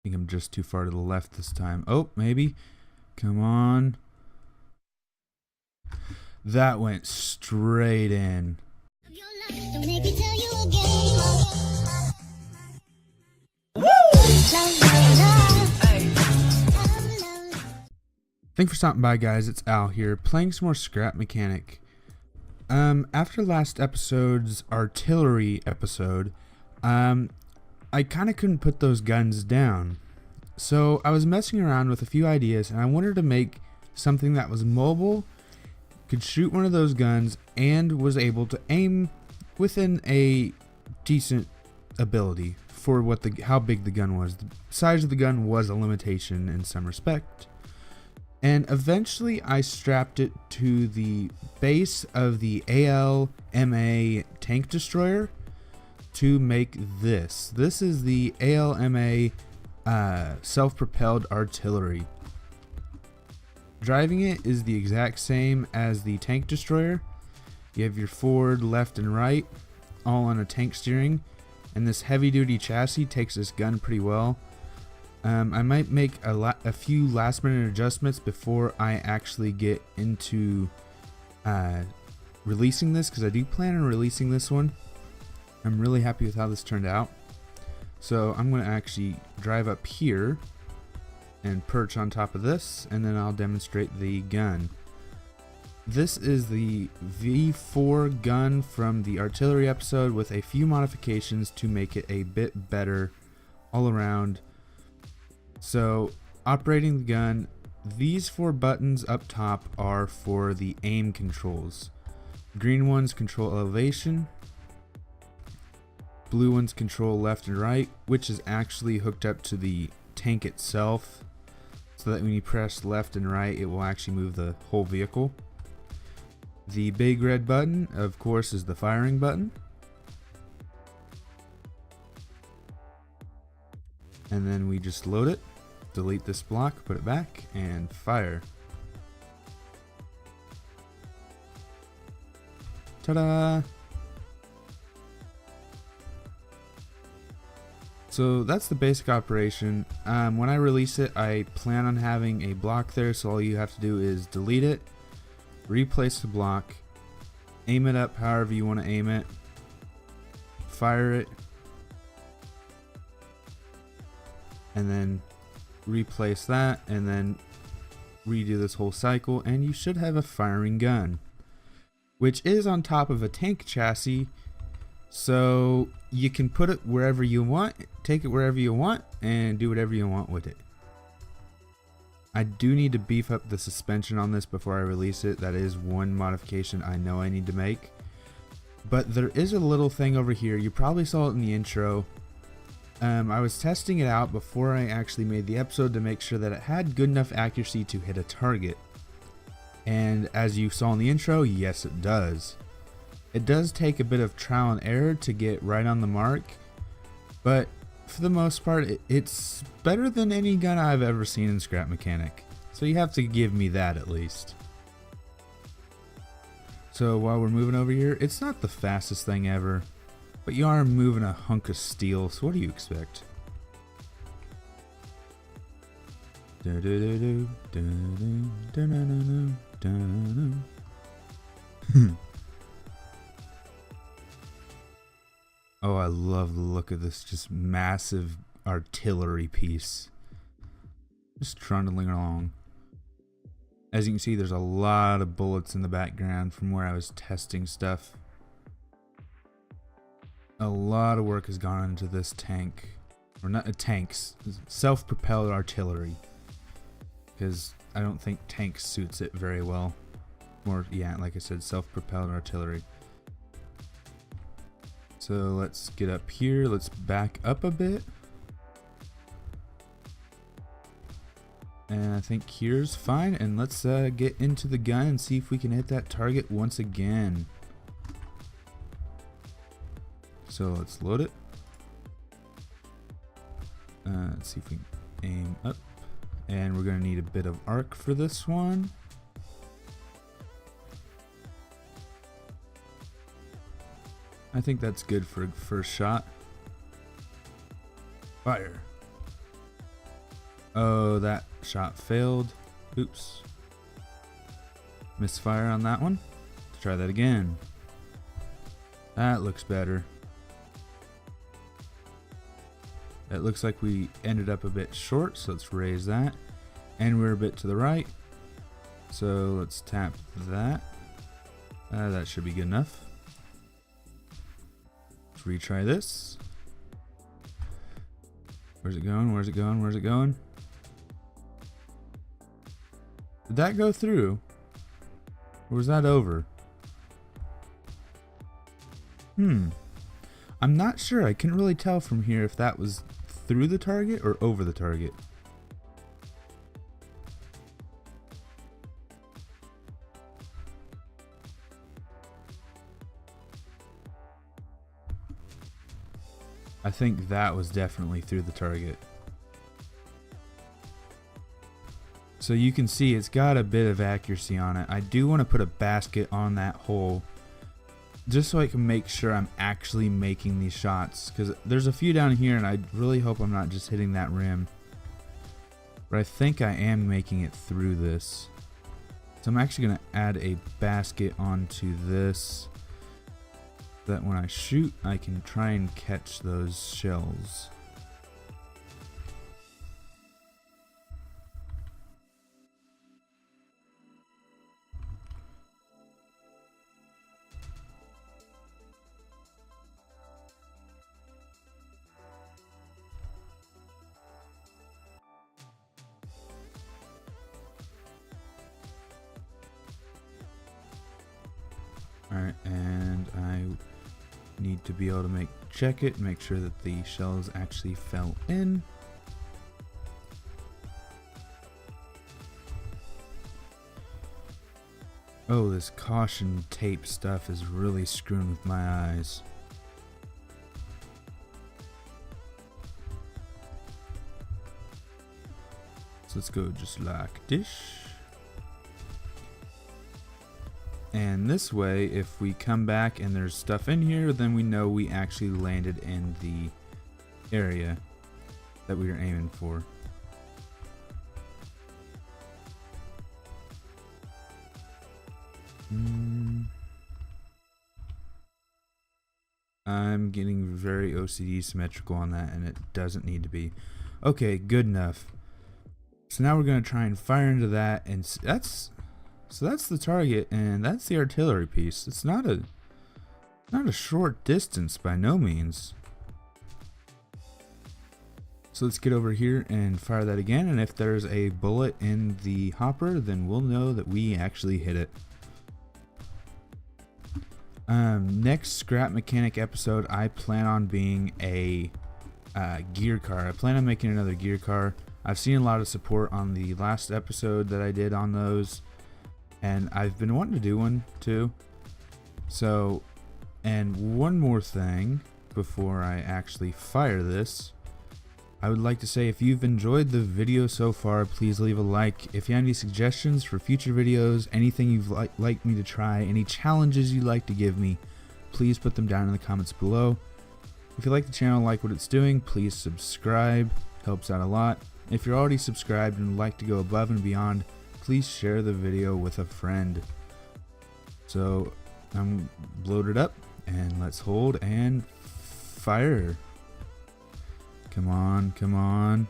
think I'm just too far to the left this time. Oh, maybe. Come on. That went straight in. Thanks for stopping by, guys. It's Al here, playing some more Scrap Mechanic. After last episode's artillery episode, I kind of couldn't put those guns down. So I was messing around with a few ideas, and I wanted to make something that was mobile, could shoot one of those guns, and was able to aim within a decent ability for how big the gun was. The size of the gun was a limitation in some respect. And eventually I strapped it to the base of the ALMA tank destroyer to make this. This is the ALMA self-propelled artillery. Driving it is the exact same as the tank destroyer. You have your forward, left, and right, all on a tank steering. And this heavy-duty chassis takes this gun pretty well. I might make a few last-minute adjustments before I actually get into releasing this, because I do plan on releasing this one. I'm really happy with how this turned out. So I'm going to actually drive up here and perch on top of this, and then I'll demonstrate the gun. This is the V4 gun from the artillery episode with a few modifications to make it a bit better all around. So, operating the gun, these 4 buttons up top are for the aim controls. Green ones control elevation, blue ones control left and right, which is actually hooked up to the tank itself, so that when you press left and right, it will actually move the whole vehicle. The big red button, of course, is the firing button. And then we just load it, delete this block, put it back, and fire. Ta-da! So that's the basic operation. When I release it, I plan on having a block there, so all you have to do is delete it, replace the block, aim it up however you want to aim it, fire it, and then replace that, and then redo this whole cycle, and you should have a firing gun, which is on top of a tank chassis, so you can put it wherever you want, take it wherever you want, and do whatever you want with it. I do need to beef up the suspension on this before I release it. That is one modification I know I need to make. But there is a little thing over here. You probably saw it in the intro. I was testing it out before I actually made the episode to make sure that it had good enough accuracy to hit a target. And as you saw in the intro, yes it does. It does take a bit of trial and error to get right on the mark, but for the most part, it's better than any gun I've ever seen in Scrap Mechanic. So you have to give me that at least. So while we're moving over here, it's not the fastest thing ever, but you are moving a hunk of steel, so what do you expect? Oh, I love the look of this just massive artillery piece. Just trundling along. As you can see, there's a lot of bullets in the background from where I was testing stuff. A lot of work has gone into this tank. Or not tanks, self-propelled artillery. Because I don't think tanks suits it very well. Or, yeah, like I said, self-propelled artillery. So let's get up here, let's back up a bit. And I think here's fine, and let's get into the gun and see if we can hit that target once again. So let's load it. Let's see if we can aim up. And we're gonna need a bit of arc for this one. I think that's good for a first shot. Fire. Oh, that shot failed. Oops. Misfire on that one. Let's try that again. That looks better. It looks like we ended up a bit short, so let's raise that. And we're a bit to the right. So let's tap that. That should be good enough. Let's retry this. Where's it going? Where's it going? Where's it going? Did that go through? Or was that over? I'm not sure. I couldn't really tell from here if that was through the target or over the target. I think that was definitely through the target. So you can see it's got a bit of accuracy on it. I do want to put a basket on that hole just so I can make sure I'm actually making these shots, because there's a few down here and I really hope I'm not just hitting that rim. But I think I am making it through this. So I'm actually going to add a basket onto this, that when I shoot I can try and catch those shells. Alright, and I need to be able to check it, make sure that the shells actually fell in. Oh, this caution tape stuff is really screwing with my eyes. So let's go just like this. And this way, if we come back and there's stuff in here, then we know we actually landed in the area that we were aiming for. I'm getting very OCD symmetrical on that, and it doesn't need to be. Okay, good enough. So now we're going to try and fire into that, and that's the target, and that's the artillery piece. It's not a short distance by no means. So let's get over here and fire that again, and if there's a bullet in the hopper, then we'll know that we actually hit it. Next scrap mechanic episode, I plan on being a gear car. I plan on making another gear car. I've seen a lot of support on the last episode that I did on those, and I've been wanting to do one too. So, and one more thing before I actually fire this, I would like to say, if you've enjoyed the video so far, please leave a like. If you have any suggestions for future videos, anything you'd like me to try, any challenges you'd like to give me, please put them down in the comments below. If you like the channel, like what it's doing, please subscribe. Helps out a lot. If you're already subscribed and would like to go above and beyond, please share the video with a friend. So I'm loaded up, and let's hold and fire. Come on, come on.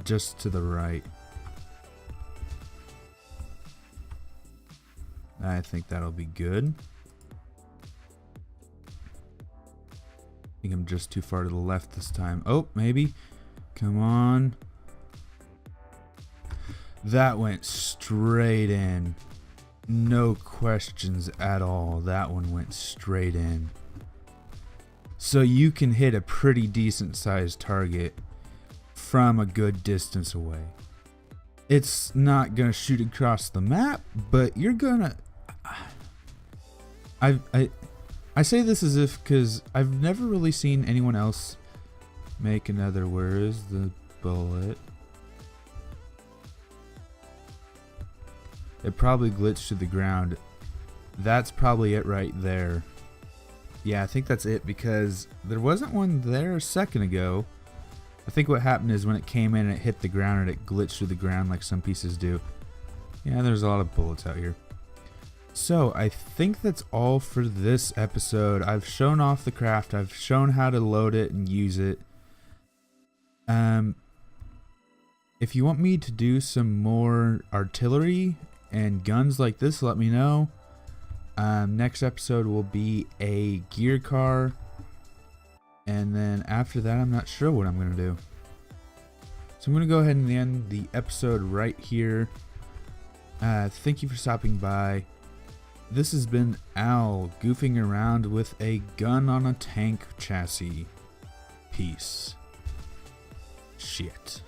Just to the right. I think that'll be good. I think I'm just too far to the left this time. Oh, maybe. Come on. That went straight in. No questions at all. That one went straight in. So you can hit a pretty decent sized target from a good distance away. It's not gonna shoot across the map, but you're gonna... I say this as if, because I've never really seen anyone else make another... Where is the bullet? It probably glitched to the ground. That's probably it right there. Yeah, I think that's it, because there wasn't one there a second ago. I think what happened is when it came in, it hit the ground and it glitched through the ground like some pieces do. Yeah, there's a lot of bullets out here. So I think that's all for this episode. I've shown off the craft. I've shown how to load it and use it. If you want me to do some more artillery and guns like this, let me know. Next episode will be a gear car. And then after that, I'm not sure what I'm going to do. So I'm going to go ahead and end the episode right here. Thank you for stopping by. This has been Al goofing around with a gun on a tank chassis. Peace. Shit.